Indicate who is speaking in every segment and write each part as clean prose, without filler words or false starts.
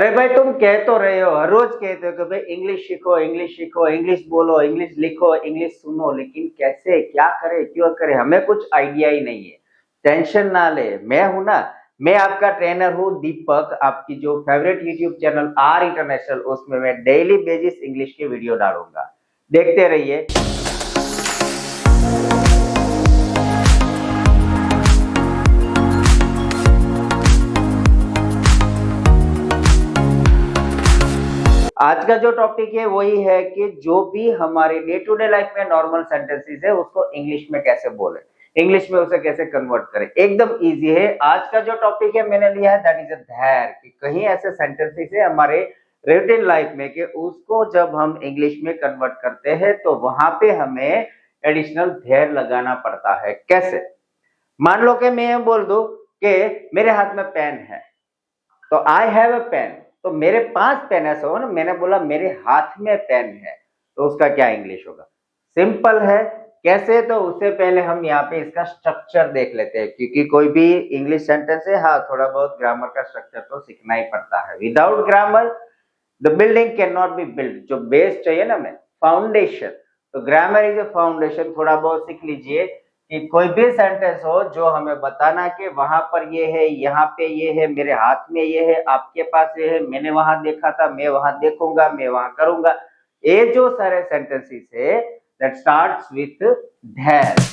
Speaker 1: अरे भाई तुम कह तो रहे हो, हर रोज कहते हो कि भाई इंग्लिश सीखो, इंग्लिश सीखो, इंग्लिश बोलो, इंग्लिश लिखो, इंग्लिश सुनो, लेकिन कैसे, क्या करे, क्यों करे, हमें कुछ आइडिया ही नहीं है। टेंशन ना ले, मैं हूं ना। मैं आपका ट्रेनर हूँ दीपक, आपकी जो favourite YouTube channel are international, उसमें मैं डेली बेसिस इंग्लिश के वीडियो डालूंगा। देखते रहिए। आज का जो टॉपिक है वही है कि जो भी हमारे डे टू डे लाइफ में नॉर्मल सेंटेंसेस है उसको इंग्लिश में कैसे बोले, इंग्लिश में उसे कैसे कन्वर्ट करें। एकदम इजी है। आज का जो टॉपिक है मैंने लिया है दैट इज अ धैर्य, कि कहीं ऐसे सेंटेंसेस है हमारे रूटीन लाइफ में कि उसको जब हम इंग्लिश में कन्वर्ट करते हैं तो वहां पे हमें एडिशनल धैर्य लगाना पड़ता है। कैसे? मान लो कि मैं बोल दूं कि मेरे हाथ में पेन है, तो आई हैव अ पेन, तो मेरे पास पेन है। सो ना, मैंने बोला मेरे हाथ में पेन है, तो उसका क्या इंग्लिश होगा? सिंपल है। कैसे? तो उससे पहले हम यहाँ पे इसका स्ट्रक्चर देख लेते हैं, क्योंकि कोई भी इंग्लिश सेंटेंस है, हाँ थोड़ा बहुत ग्रामर का स्ट्रक्चर तो सीखना ही पड़ता है। Without grammar the building can not be build. जो बेस चाहिए ना, मैं फाउंडेशन, तो ग्रामर इज अ फाउंडेशन। थोड़ा बहुत सीख लीजिए कि कोई भी सेंटेंस हो जो हमें बताना कि वहां पर ये है, यहाँ पे ये है, मेरे हाथ में ये है, आपके पास ये है, मैंने वहां देखा था, मैं वहां देखूंगा, मैं वहां करूंगा। ये जो सारे सेंटेंसेस है दैट स्टार्ट्स विथ दैट।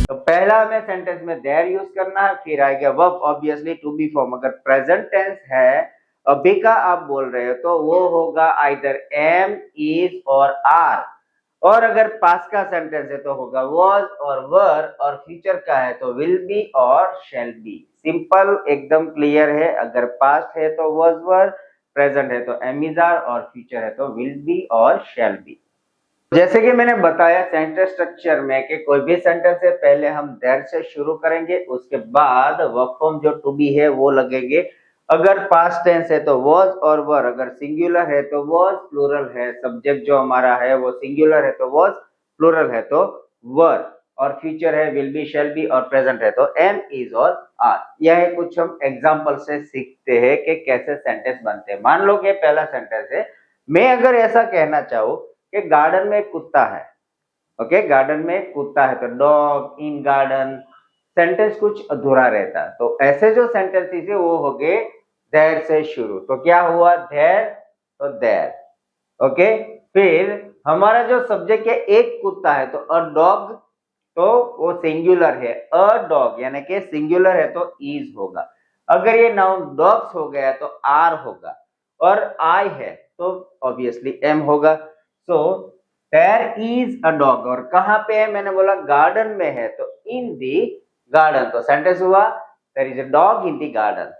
Speaker 1: तो पहला हमें सेंटेंस में देयर यूज करना है, फिर आएगा verb, obviously to be form. अगर प्रेजेंट टेंस है, अभी का आप बोल रहे हो, तो वो होगा आइदर एम, इज और आर। और अगर पास्ट का सेंटेंस है तो होगा was और were, और फ्यूचर का है तो will be और shall be। सिंपल, एकदम क्लियर है। अगर पास्ट है तो was were, प्रेजेंट है तो am is are, और फ्यूचर है तो will be और shall be। जैसे कि मैंने बताया सेंटेंस स्ट्रक्चर में कि कोई भी सेंटेंस है पहले हम देयर से शुरू करेंगे, उसके बाद वर्ब फॉर्म जो टू बी है वो लगेंगे। अगर पास्ट टेंस है तो was और were, अगर सिंगुलर है तो was, प्लूरल है, सब्जेक्ट जो हमारा है वो सिंगुलर है तो was, प्लूरल है तो were, और फ्यूचर है will be, shall be, और प्रेजेंट है तो am, is और are। यह कुछ हम एग्जांपल से सीखते हैं कि कैसे सेंटेंस बनते हैं। मान लो कि पहला सेंटेंस है, मैं अगर ऐसा कहना चाहूं कि गार्डन में कुत्ता है, ओके, गार्डन में कुत्ता है, तो डॉग इन गार्डन, सेंटेंस कुछ अधूरा रहता। तो ऐसे जो सेंटेंसेस है वो हो गए देयर से शुरू। तो क्या हुआ? देयर, तो देयर, ओके। फिर हमारा जो सब्जेक्ट है एक कुत्ता है, तो अ डॉग, तो वो सिंगुलर है, अ डॉग, यानी कि सिंगुलर है तो इज होगा। अगर ये नाउन डॉग्स हो गया तो आर होगा, और आई है तो ऑब्वियसली एम होगा। So there is a dog, और कहां पे है? मैंने बोला गार्डन में है, तो इन दी गार्डन, तो सेंटेंस हुआ there is a dog in the garden.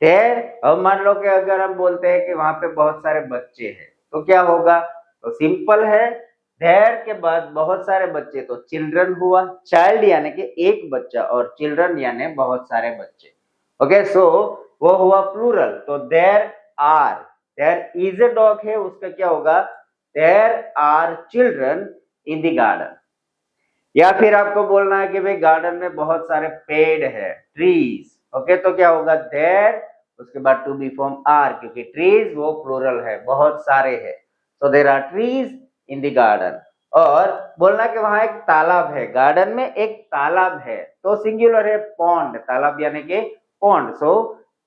Speaker 1: There, अब मान लो कि अगर हम बोलते हैं कि वहां पे बहुत सारे बच्चे हैं, तो क्या होगा? तो सिंपल है, देयर के बाद बहुत सारे बच्चे, तो चिल्ड्रन हुआ। चाइल्ड यानी कि एक बच्चा, और चिल्ड्रन यानी बहुत सारे बच्चे। ओके, सो वो हुआ प्लूरल, तो there are, there is a dog है, उसका क्या होगा? There are children in the garden. या फिर आपको बोलना है कि भाई गार्डन में बहुत सारे पेड़ है, ट्रीज, ओके, तो क्या होगा? देयर, उसके बाद टू बी फॉर्म आर, क्योंकि ट्रीज वो प्लूरल है, बहुत सारे है, तो there are trees in the garden. और बोलना कि वहां एक तालाब है, गार्डन में एक तालाब है, तो सिंगुलर है पॉन्ड, तालाब यानी कि pond, so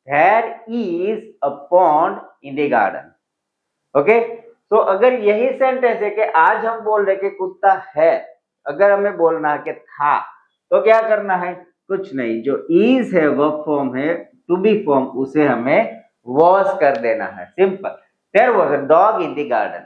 Speaker 1: there is a pond in the garden. Okay, तो अगर यही सेंटेंस है कि आज हम बोल रहे कि कुत्ता है, अगर हमें बोलना है कि था, तो क्या करना है? कुछ नहीं, जो इज है वर्ब फॉर्म है, टू बी फॉर्म, उसे हमें वॉज कर देना है। Simple, there was a dog in the garden.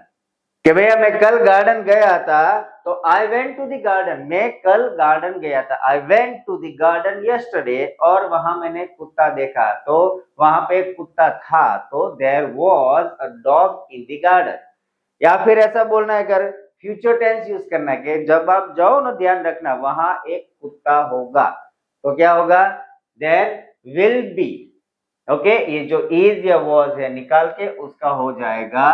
Speaker 1: कि भैया मैं कल गार्डन गया था, तो I went to the garden, मैं कल गार्डन गया था, I went to the garden yesterday, और वहां मैंने कुत्ता देखा, तो वहां पे एक कुत्ता था, तो there was a dog in the garden. या फिर ऐसा बोलना है, अगर फ्यूचर टेंस यूज करना है कि जब आप जाओ ना, ध्यान रखना वहां एक कुत्ता होगा, तो क्या होगा? There will B. ओके, ये जो इज या वॉज है निकाल के उसका हो जाएगा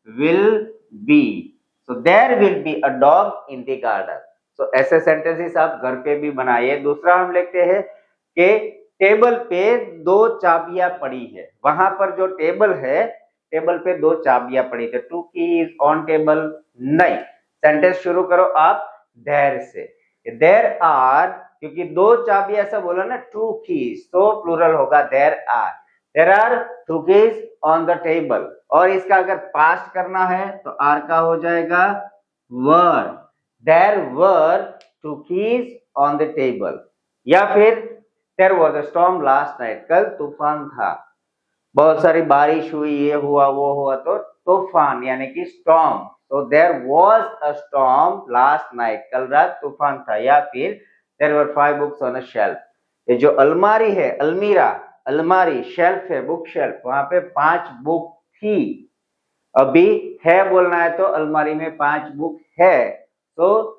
Speaker 1: will be. So there will be a dog in the garden. तो ऐसे सेंटेंसेस आप घर पे भी बनाइए। दूसरा हम लिखते हैं कि टेबल पे 2 चाबियां पड़ी है। वहां पर जो टेबल है, टेबल पे 2 चाबियां पड़ी थे। 2 कीज ऑन टेबल। नहीं, सेंटेंस शुरू करो आप देयर से। देयर आर, क्योंकि 2 चाबियां ऐसा बोला ना, 2 कीज, तो प्लूरल होगा there are. There are 2 keys on the table. और इसका अगर पास्ट करना है तो आर का हो जाएगा were. There were 2 keys on the table. या फिर there was a storm last night, कल तूफान था, बहुत सारी बारिश हुई, ये हुआ वो हुआ, तो तूफान यानी कि स्टॉर्म। तो there was a storm last night, कल रात तूफान था। या फिर there were 5 books on a shelf. ये जो अलमारी है, अलमीरा, अलमारी, शेल्फ है बुक शेल्फ, वहां पे 5 बुक थी। अभी है बोलना है तो अलमारी में 5 बुक है। तो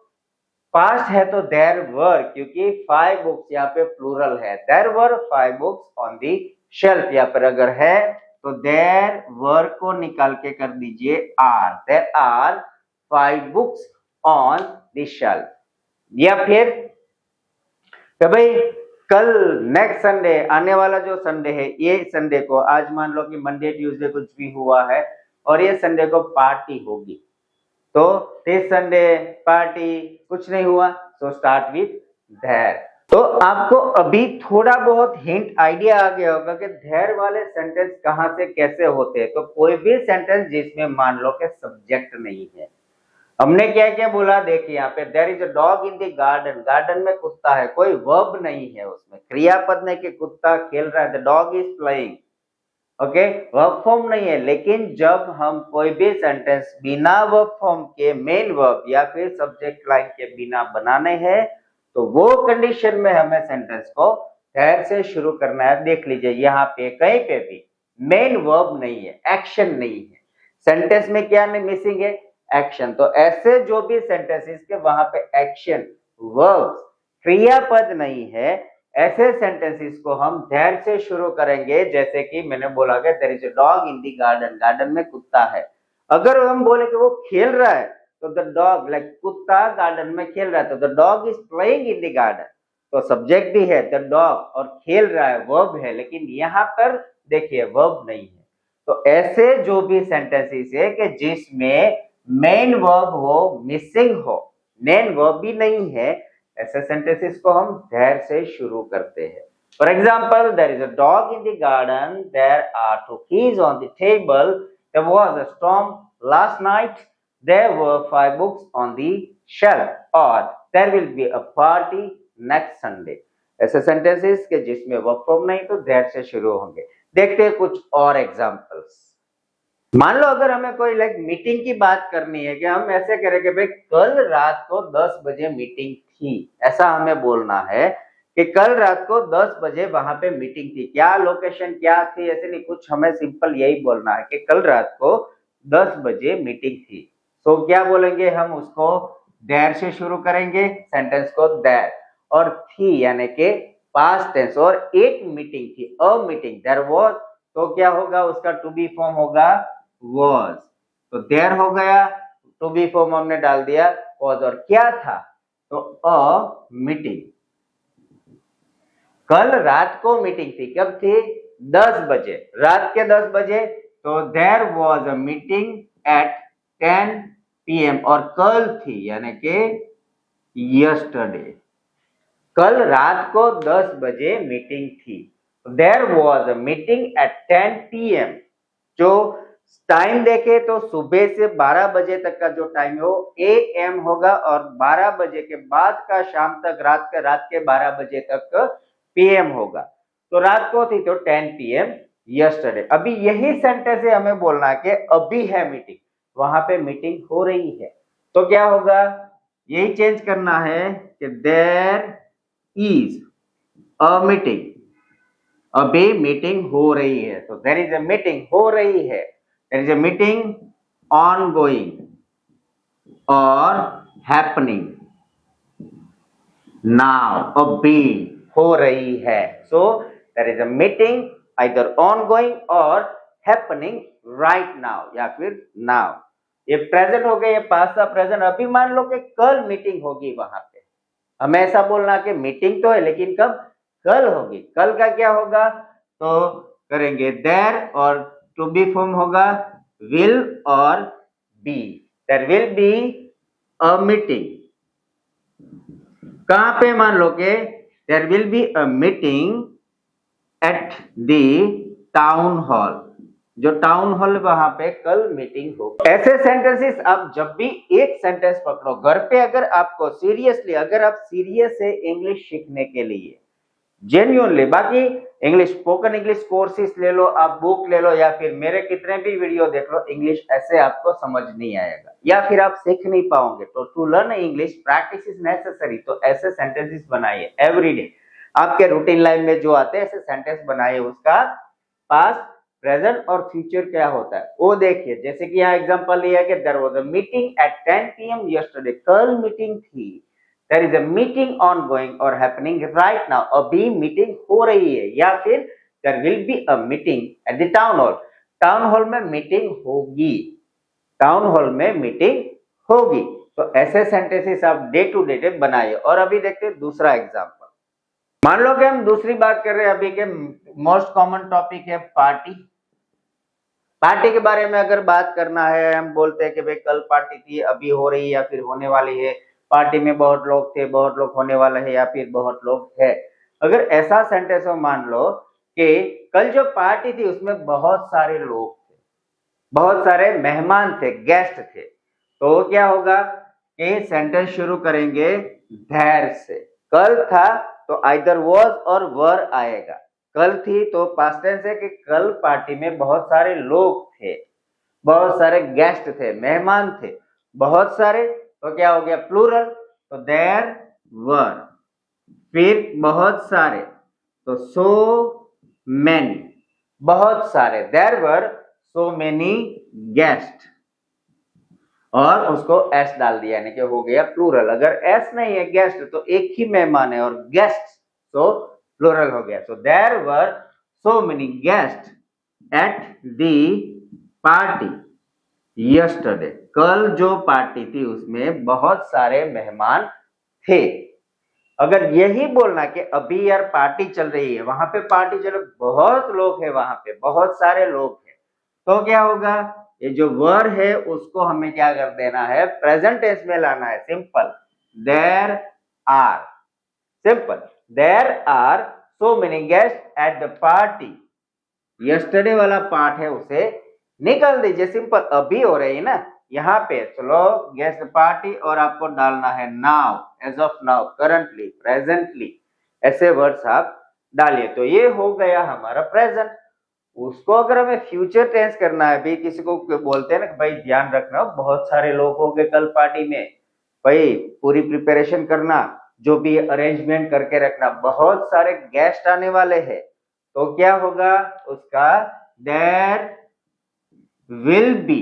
Speaker 1: पास्ट है तो देयर वर, क्योंकि 5 बुक्स यहाँ पे प्लूरल है। There were 5 books on the shelf. या फिर अगर है तो देयर वर को निकाल के कर दीजिए are. There are 5 books on the shelf. या फिर तो भाई कल नेक्स्ट संडे, आने वाला जो संडे है, ये संडे को, आज मान लो कि मंडे ट्यूसडे कुछ भी हुआ है और ये संडे को पार्टी होगी, तो दिस संडे पार्टी कुछ नहीं हुआ, तो स्टार्ट विथ देयर। तो आपको अभी थोड़ा बहुत हिंट आइडिया आ गया होगा कि देयर वाले सेंटेंस कहां से कैसे होते हैं। तो कोई भी सेंटेंस जिसमें मान लो कि सब्जेक्ट नहीं है, हमने क्या क्या बोला, देखिए यहाँ पे there is a dog in the garden, garden में कुत्ता है, कोई वर्ब नहीं है उसमें, क्रियापद नहीं कि कुत्ता खेल रहा है, the dog is playing. Okay, verb form नहीं है। लेकिन जब हम कोई भी सेंटेंस बिना वर्ब फॉर्म के, मेन वर्ब या फिर सब्जेक्ट लाइन के बिना बनाने हैं, तो वो कंडीशन में हमें सेंटेंस को देयर से शुरू करना है। देख लीजिए यहाँ पे कहीं पे भी मेन वर्ब नहीं है, एक्शन नहीं है, सेंटेंस में क्या नहीं मिसिंग है, एक्शन। तो ऐसे जो भी सेंटेंसेस के वहां पे एक्शन, वर्ब्स, क्रियापद नहीं है, ऐसे सेंटेंसेस को हम देयर से शुरू करेंगे। जैसे कि मैंने बोला कि there is a dog in the garden, garden में कुत्ता है। अगर हम बोले कि वो खेल रहा है, तो द डॉग, लाइक कुत्ता गार्डन में खेल रहा है, तो the dog is playing in the garden. तो सब्जेक्ट भी है द डॉग और खेल रहा है वर्ब है, लेकिन यहाँ पर देखिए वर्ब नहीं है। तो ऐसे जो भी सेंटेंसेस है कि जिसमें मेन वर्ब हो, मिसिंग हो, मेन वर्ब भी नहीं है, ऐसे सेंटेंसेस को हम देयर से शुरू करते हैं। For example, there is a dog in the garden, there are 2 keys on the table, there was a storm last night, there were 5 books on the shelf, और there will be a party next Sunday। ऐसे sentences के जिसमें verb form नहीं तो there से शुरू होंगे। देखते हैं कुछ और एग्जांपल्स। मान लो अगर हमें कोई लाइक मीटिंग की बात करनी है, कि हम ऐसे करें कि भाई कल रात को 10 बजे मीटिंग थी, ऐसा हमें बोलना है कि कल रात को 10 बजे वहां पे मीटिंग थी। क्या लोकेशन क्या थी ऐसे नहीं, कुछ हमें सिंपल यही बोलना है कि कल रात को 10 बजे मीटिंग थी। तो क्या बोलेंगे हम उसको, देयर से शुरू करेंगे सेंटेंस को, देयर, और थी यानी कि पास्ट टेंस, और एक मीटिंग थी, अ मीटिंग, देयर वाज, तो क्या होगा उसका टू बी फॉर्म होगा was। तो देयर हो गया, टू बी फॉर्म हमने डाल दिया was, और क्या था तो अ मीटिंग। कल रात को मीटिंग थी, कब थी, 10 बजे, रात के 10 बजे, तो there was a meeting at 10 PM, और कल थी यानी कि यस्टरडे, कल रात को 10 बजे मीटिंग थी। There was a meeting at 10 PM। जो टाइम देखे तो सुबह से 12 बजे तक का जो टाइम है वो AM होगा, और 12 बजे के बाद का शाम तक, रात के 12 बजे तक PM होगा। तो रात को थी तो 10 PM यस्टरडे। अभी यही सेंटेंस है, हमें बोलना है कि अभी है मीटिंग, वहां पे मीटिंग हो रही है, तो क्या होगा, यही चेंज करना है कि देयर इज अ मीटिंग, अभी मीटिंग हो रही है, तो देयर इज अ मीटिंग हो रही है, there is a meeting ongoing or happening now, अभी हो रही है। So there is a meeting either ongoing or happening right now या फिर नाउ। ये प्रेजेंट हो गया, ये पास्ट था प्रेजेंट। अभी मान लो कि कल मीटिंग होगी वहां पे, हमें ऐसा बोलना कि मीटिंग तो है लेकिन कब, कल होगी। कल का क्या होगा, तो करेंगे देयर और टू बी फॉर्म होगा विल और be. There will be a meeting. कहां पे, मान लो कि there will be a meeting at the town hall. जो टाउन हॉल वहां पे कल मीटिंग होगी। ऐसे सेंटेंसेस आप जब भी एक सेंटेंस पकड़ो घर पे, अगर आपको सीरियसली, अगर आप सीरियस है इंग्लिश सीखने के लिए जेन्युइनली, बाकी इंग्लिश स्पोकन इंग्लिश कोर्सेज ले लो, आप बुक ले लो या फिर मेरे कितने भी वीडियो देख लो, इंग्लिश ऐसे आपको समझ नहीं आएगा या फिर आप सीख नहीं पाओगे। तो to learn English practice is necessary. तो ऐसे सेंटेंसेस बनाइए एवरीडे, आपके रूटीन लाइफ में जो आते हैं ऐसे सेंटेंस बनाइए, उसका पास्ट प्रेजेंट और फ्यूचर क्या होता है वो देखिए। जैसे कि यहाँ एग्जांपल लिया कि there was a meeting at 10 PM yesterday, कल मीटिंग थी। There is a meeting ongoing or happening right now, अभी मीटिंग हो रही है। या फिर there will be a meeting at the town hall, town hall में मीटिंग होगी, टाउन हॉल में मीटिंग होगी। तो ऐसे सेंटेंसेस आप डे टू डे बनाइए। और अभी देखते हैं दूसरा एग्जांपल। मान लो कि हम दूसरी बात कर रहे हैं अभी के मोस्ट कॉमन टॉपिक है पार्टी। पार्टी के बारे में अगर बात करना है, हम बोलते हैं कि भाई कल पार्टी थी, अभी हो रही है या फिर होने वाली है, पार्टी में बहुत लोग थे, बहुत लोग होने वाले हैं या फिर बहुत लोग है। अगर ऐसा सेंटेंस हो, मान लो कि कल जो पार्टी थी उसमें बहुत सारे लोग थे, बहुत सारे मेहमान थे, गेस्ट थे, तो क्या होगा कि सेंटेंस शुरू करेंगे देयर से। कल था तो आइदर वाज और वर आएगा। कल थी तो पास्ट टेंस है कि कल पार्टी में बहुत सारे लोग थे, बहुत सारे गेस्ट थे, मेहमान थे, बहुत सारे, तो क्या हो गया प्लूरल, तो देयर वर। फिर बहुत सारे तो सो मेनी, बहुत सारे, there were so many guest, और उसको एस डाल दिया यानी कि हो गया प्लूरल। अगर एस नहीं है गेस्ट तो एक ही मेहमान है और गेस्ट तो प्लूरल हो गया। So there were so many guest at the party yesterday, कल जो पार्टी थी उसमें बहुत सारे मेहमान थे। अगर यही बोलना कि अभी यार पार्टी चल रही है, वहां पे पार्टी चल, बहुत लोग हैं वहां पे, बहुत सारे लोग हैं, तो क्या होगा, ये जो वर है उसको हमें क्या कर देना है, प्रेजेंट टेंस में लाना है। Simple, there are, simple, there are so many guest at the party. Yesterday वाला पार्ट है उसे निकाल दीजिए, सिंपल, अभी हो रही है ना यहाँ पे। चलो गेस्ट पार्टी और आपको डालना है now, as of now, currently, presently, ऐसे वर्ड्स आप डालिए। तो ये हो गया हमारा प्रेजेंट। उसको अगर हमें फ्यूचर टेंस करना है, भी किसी को बोलते हैं ना भाई ध्यान रखना बहुत सारे लोग होंगे कल पार्टी में, भाई पूरी प्रिपरेशन करना, जो भी अरेंजमेंट करके रखना, बहुत सारे गेस्ट आने वाले हैं, तो क्या होगा उसका, there will be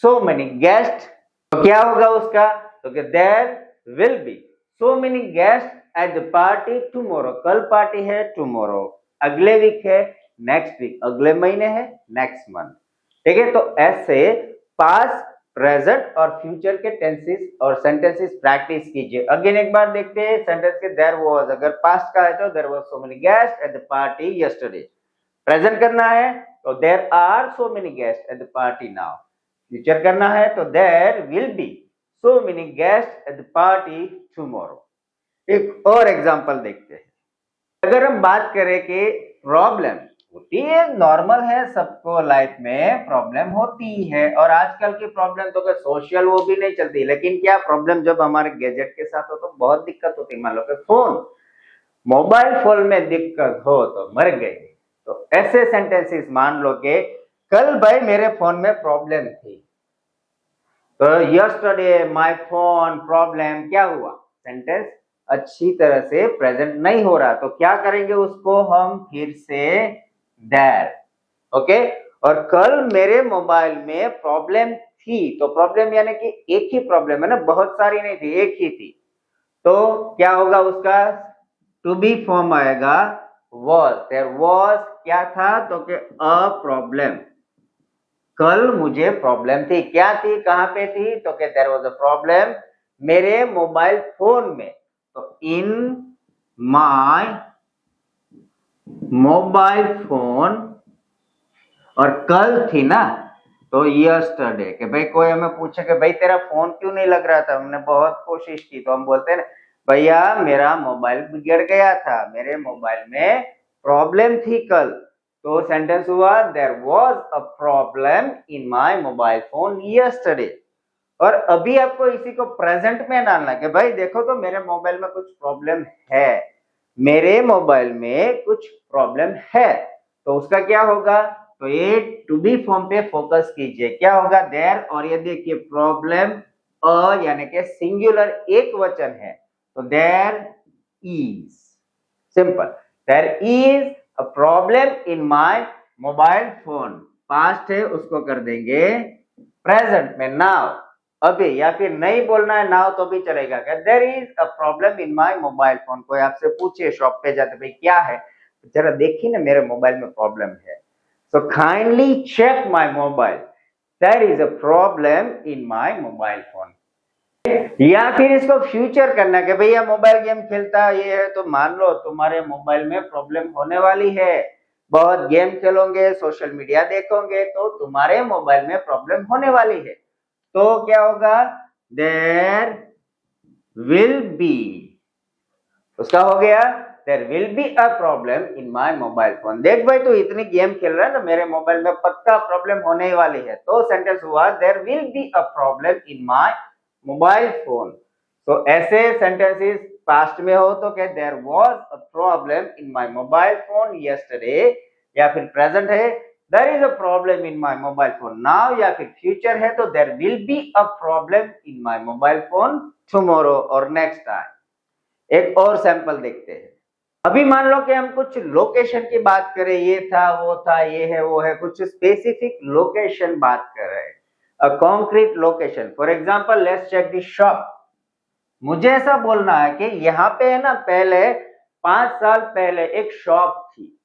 Speaker 1: so many guest. तो क्या होगा उसका, तो there will be so many guest at the party tomorrow, कल पार्टी है टुमारो, अगले वीक है नेक्स्ट वीक, अगले महीने है नेक्स्ट मंथ। ठीक है, तो ऐसे पास्ट प्रेजेंट और फ्यूचर के टेंसेस और सेंटेंसेस प्रैक्टिस कीजिए। अगेन एक बार देखते हैं सेंटेंस के, देयर वाज, अगर पास्ट का है तो there was so many guest at the party yesterday. Present करना है तो there are so many guest at the party now. Future करना है तो there will be so many guest at the party tomorrow. एक और एग्जांपल देखते हैं। अगर हम बात करें कि प्रॉब्लम होती है, नॉर्मल है, सबको लाइफ में प्रॉब्लम होती है, और आजकल की प्रॉब्लम तो सोशल वो भी नहीं चलती, लेकिन क्या प्रॉब्लम जब हमारे गैजेट के साथ हो तो बहुत दिक्कत होती है। मान लो कि फोन, मोबाइल फोन में दिक्कत हो तो मर गए। तो ऐसे सेंटेंसेस मान लो कि कल भाई मेरे फोन में प्रॉब्लम थी, तो यस्टरडे माय फोन प्रॉब्लम, क्या हुआ, सेंटेंस अच्छी तरह से प्रेजेंट नहीं हो रहा, तो क्या करेंगे उसको हम फिर से देयर, ओके। और कल मेरे मोबाइल में प्रॉब्लम थी, तो प्रॉब्लम यानी कि एक ही प्रॉब्लम है ना, बहुत सारी नहीं थी, एक ही थी, तो क्या होगा उसका, टू बी फॉर्म आएगा वॉज। देयर वॉज क्या था तो कि अ प्रॉब्लम, कल मुझे प्रॉब्लम थी। क्या थी, कहां पे थी तो कि देयर वाज अ प्रॉब्लम मेरे मोबाइल फोन में। तो इन माय मोबाइल फोन, और कल थी ना तो यस्टरडे। कि भाई कोई हमें पूछे कि भाई तेरा फोन क्यों नहीं लग रहा था, हमने बहुत कोशिश की, तो हम बोलते हैं ना भैया मेरा मोबाइल बिगड़ गया था, मेरे मोबाइल में प्रॉब्लम थी कल। तो सेंटेंस हुआ there was a problem in my mobile phone yesterday. और अभी आपको इसी को प्रेजेंट में डालना कि भाई देखो तो मेरे मोबाइल में कुछ प्रॉब्लम है, मेरे मोबाइल में कुछ प्रॉब्लम है। तो उसका क्या होगा, तो ये टू बी फॉर्म पे फोकस कीजिए। क्या होगा देयर, और ये देखिए प्रॉब्लम अ यानी कि सिंगुलर एक वचन है, तो there is, simple, there is a problem in my mobile phone. Past है उसको कर देंगे प्रेजेंट में नाउ, अभी, या फिर नहीं बोलना है नाउ तो भी चलेगा। There is a problem in my mobile phone. कोई आपसे पूछे शॉप पे जाते भाई क्या है, जरा देखिए ना मेरे मोबाइल में प्रॉब्लम है, so kindly check my mobile, there is a problem in my mobile phone। या फिर इसको फ्यूचर करना कि भैया मोबाइल गेम खेलता ये है, तो मान लो तुम्हारे मोबाइल में प्रॉब्लम होने वाली है, बहुत गेम खेलोगे, सोशल मीडिया देखोगे, तो तुम्हारे मोबाइल में प्रॉब्लम होने वाली है। तो क्या होगा, देयर विल बी, उसका हो गया there will be a problem in my mobile phone. देख भाई तू इतनी गेम खेल रहा है ना, मेरे मोबाइल में पक्का प्रॉब्लम होने ही वाली है। तो सेंटेंस हुआ there will be a problem in my mobile phone. तो ऐसे सेंटेंसेस पास्ट में हो तो क्या there was a problem in my mobile phone yesterday, या फिर प्रेजेंट है there is a problem in my mobile phone now, या फिर फ्यूचर है तो there will be a problem in my mobile phone tomorrow और नेक्स्ट टाइम। एक और सैंपल देखते हैं। अभी मान लो कि हम कुछ लोकेशन की बात करें, ये था वो था ये है वो है, कुछ स्पेसिफिक लोकेशन बात कर रहे हैं, a concrete location. For example let's check the shop. मुझे ऐसा बोलना है कि यहाँ पे है ना पहले 5 साल पहले एक शॉप थी।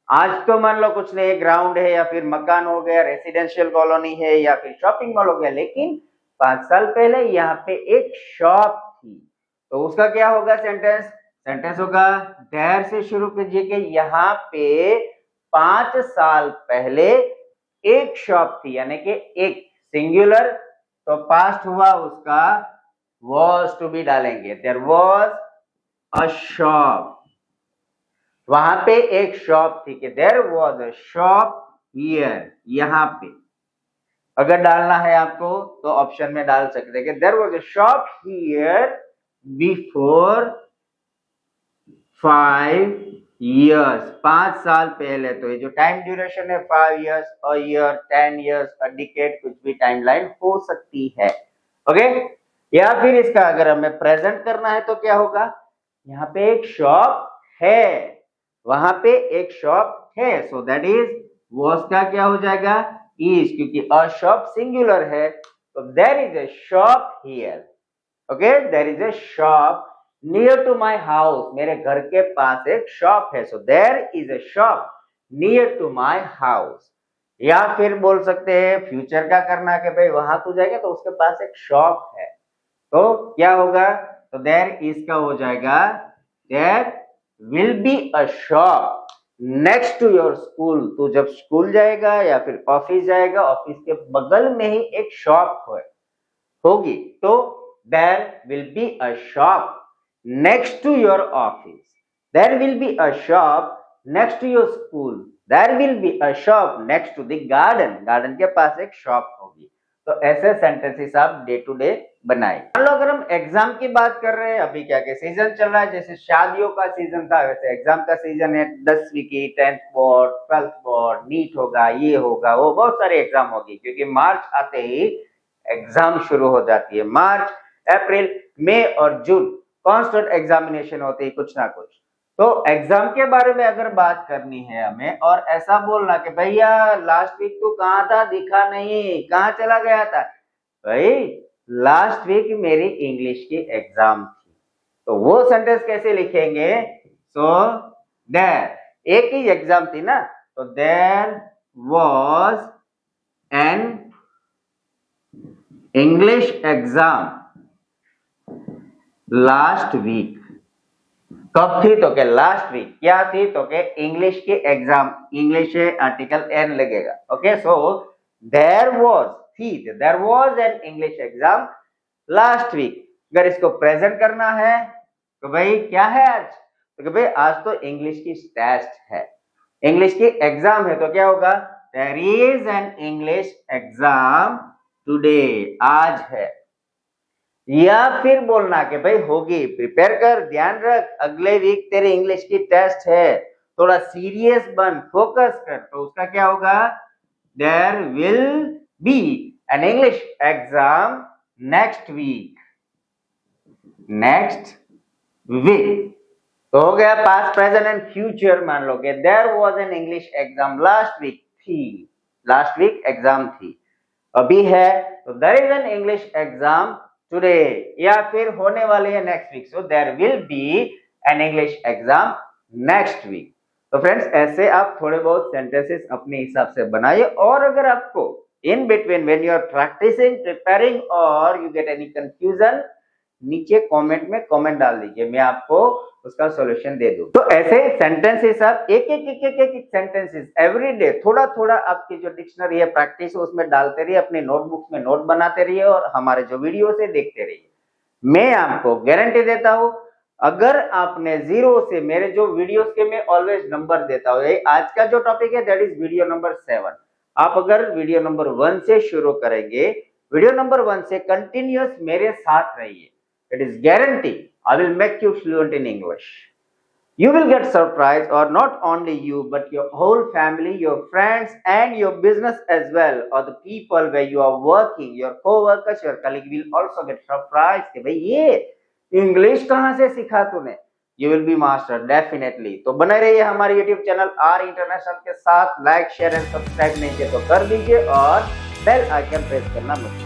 Speaker 1: आज तो मान लो कुछ नहीं, ग्राउंड है या फिर मकान हो गया, रेसिडेंशियल कॉलोनी है या फिर शॉपिंग मॉल हो गया, लेकिन 5 साल पहले यहाँ पे एक शॉप थी। तो उसका क्या होगा सेंटेंस, सेंटेंस होगा देयर से शुरू कीजिए कि यहाँ पे 5 साल पहले एक शॉप थी, यानी कि एक सिंगुलर, तो पास्ट हुआ उसका was टू बी डालेंगे। देयर was अ शॉप, वहां पे एक शॉप थी कि there was a shop here, यहाँ पे। अगर डालना है आपको तो ऑप्शन में डाल सकते हैं कि there was a shop here before 5 years, 5 साल पहले। तो ये जो टाइम ड्यूरेशन है 5 years, a year, 10 years, a decade, कुछ भी टाइमलाइन हो सकती है। ओके, या फिर इसका अगर हमें प्रेजेंट करना है तो क्या होगा, यहाँ पे एक शॉप है, वहां पे एक शॉप है, सो दैट इज वॉज का क्या हो जाएगा इज, क्योंकि अ शॉप सिंगुलर है, तो there is a shop here. Okay, there is a shop near to my house, मेरे घर के पास एक शॉप है, so there is a shop near to my house. या फिर बोल सकते हैं फ्यूचर का करना कि भाई वहां तू जाएगा तो उसके पास एक शॉप है, तो क्या होगा, तो देयर इज का हो जाएगा there will be a shop next to your school. तू जब स्कूल जाएगा या फिर ऑफिस जाएगा, ऑफिस के बगल में ही एक शॉप होगी, तो there will be a shop next to your office, there will be a shop next to your school, there will be a shop next to the garden, garden के पास एक शॉप होगी। तो ऐसे सेंटेंसेस आप day to day बनाए। मान लो अगर हम एग्जाम की बात कर रहे हैं, अभी क्या क्या सीजन चल रहा है, जैसे शादियों का सीजन था वैसे एग्जाम का सीजन है। 10वीं की, 10th board, 12th board, NEET होगा, ये होगा वो, बहुत सारे एग्जाम होगी, क्योंकि मार्च आते ही एग्जाम शुरू हो जाती है। मार्च, अप्रैल, मई और जून कांस्टेंट एग्जामिनेशन होती है कुछ ना कुछ। तो एग्जाम के बारे में अगर बात करनी है हमें, और ऐसा बोलना कि भैया लास्ट वीक तू कहाँ था, दिखा नहीं, कहाँ चला गया था, भाई लास्ट वीक मेरी इंग्लिश की एग्जाम थी। तो वो सेंटेंस कैसे लिखेंगे, सो देयर एक ही एग्जाम थी ना, तो there was an English exam last week. कब थी? तो के लास्ट वीक। क्या थी? तो के इंग्लिश की एग्जाम, इंग्लिश है आर्टिकल एन लगेगा। ओके, सो देयर वाज थी, there was an English exam last week. अगर इसको प्रेजेंट करना है तो भाई क्या है आज? तो भाई आज तो इंग्लिश की टेस्ट है, इंग्लिश की एग्जाम है, तो क्या होगा? There is an English exam today, आज है। या फिर बोलना कि भाई होगी, प्रिपेयर कर, ध्यान रख, अगले वीक तेरे इंग्लिश की टेस्ट है, थोड़ा सीरियस बन, फोकस कर। तो उसका क्या होगा? There will be an English exam next week, next week. तो हो गया पास्ट, प्रेजेंट एंड फ्यूचर। मान लो कि there was an English exam last week, थी, लास्ट वीक एग्जाम थी, अभी है, तो there is an English exam today, या फिर होने वाले है next week, so there will be an English exam next week. तो फ्रेंड्स, ऐसे आप थोड़े बहुत सेंटेंसेस अपने हिसाब से बनाइए, और अगर आपको in between when you are practising, preparing और यू गेट एनी कंफ्यूजन, नीचे कमेंट में कमेंट डाल दीजिए, मैं आपको उसका सॉल्यूशन दे दूं। तो ऐसे सेंटेंसेस आप एक एक सेंटेंसेस एवरीडे थोड़ा थोड़ा आपकी जो डिक्शनरी है, प्रैक्टिस है, उसमें डालते रहिए, अपने नोटबुक्स में नोट बनाते रहिए, और हमारे जो वीडियोस है देखते रहिए। मैं आपको गारंटी देता हूं, अगर आपने जीरो से, मेरे जो वीडियोस के मैं ऑलवेज नंबर देता हूं, आज का जो टॉपिक है दैट इज वीडियो नंबर 7, आप अगर वीडियो नंबर 1 से शुरू करेंगे, वीडियो नंबर 1 से कंटिन्यूअस मेरे साथ रहिए, it is guarantee I will make you fluent in English. You will get surprised, or not only you but your whole family, your friends and your business as well, or the people where you are working, your co-workers, your colleague will also get surprised कि भाई ये English कहाँ से सीखा तूने। You will be master definitely। तो बने रहिए हमारे YouTube चैनल आर इंटरनेशनल के साथ, लाइक शेयर एंड सब्सक्राइब नहीं किया तो कर दीजिए, और बेल आइकन प्रेस करना मत